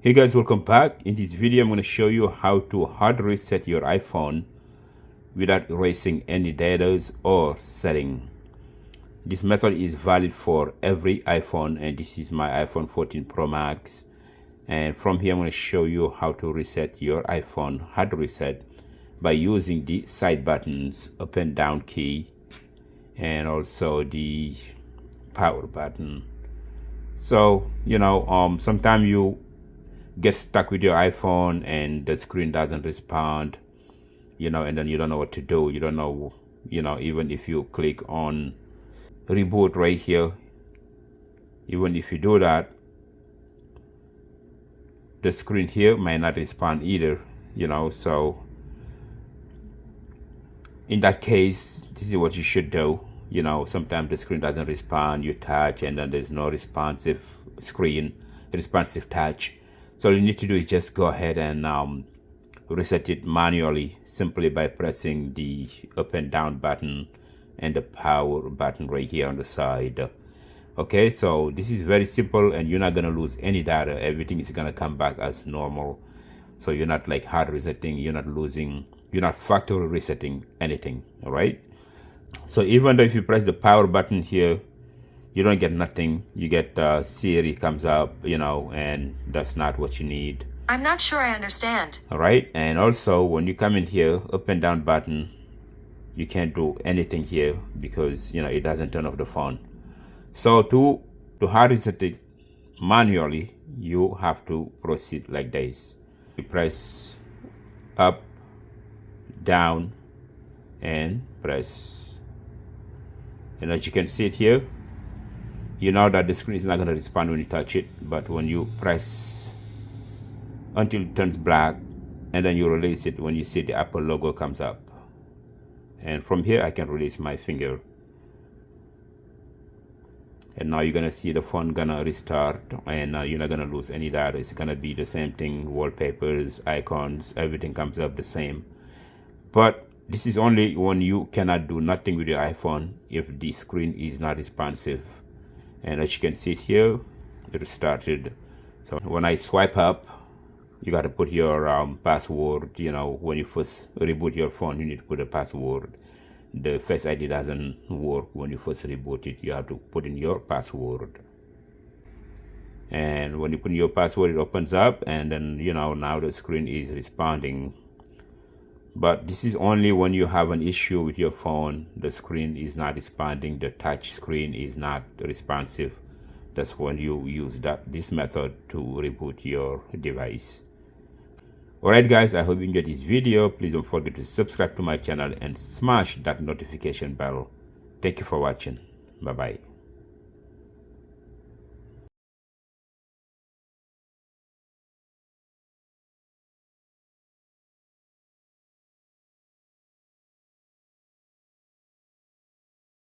Hey guys, welcome back. In this video I'm going to show you how to hard reset your iPhone without erasing any data or setting. This method is valid for every iPhone, and this is my iPhone 14 Pro Max. And from here I'm going to show you how to reset your iPhone hard reset by using the side buttons, up and down key, and also the power button. So sometimes you get stuck with your iPhone and the screen doesn't respond, and then you don't know what to do. You don't know, even if you click on reboot right here, even if you do that, the screen here might not respond either, so in that case, this is what you should do. Sometimes the screen doesn't respond, you touch and then there's no responsive screen, responsive touch. So all you need to do is just go ahead and reset it manually simply by pressing the up and down button and the power button right here on the side. Okay, so this is very simple and you're not going to lose any data. Everything is going to come back as normal. So you're not like hard resetting, you're not losing, you're not factory resetting anything. All right. So even though if you press the power button here, you don't get nothing. You get Siri comes up, and that's not what you need. I'm not sure I understand. All right. And also when you come in here, up and down button, you can't do anything here because, it doesn't turn off the phone. So to hard reset it manually, you have to proceed like this. You press up, down, and press. And as you can see it here, you know that the screen is not going to respond when you touch it, but when you press until it turns black and then you release it, when you see the Apple logo comes up. And from here I can release my finger, and now you're gonna see the phone gonna restart, and you're not gonna lose any data. It's gonna be the same thing, wallpapers, icons, everything comes up the same. But this is only when you cannot do nothing with your iPhone if the screen is not responsive. And as you can see it here, it started. So when I swipe up, you got to put your password. When you first reboot your phone, you need to put a password. The Face ID doesn't work when you first reboot it. You have to put in your password. And when you put in your password, it opens up, and then now the screen is responding. But this is only when you have an issue with your phone, the screen is not responding, the touch screen is not responsive. That's when you use this method to reboot your device. Alright guys, I hope you enjoyed this video. Please don't forget to subscribe to my channel and smash that notification bell. Thank you for watching. Bye bye.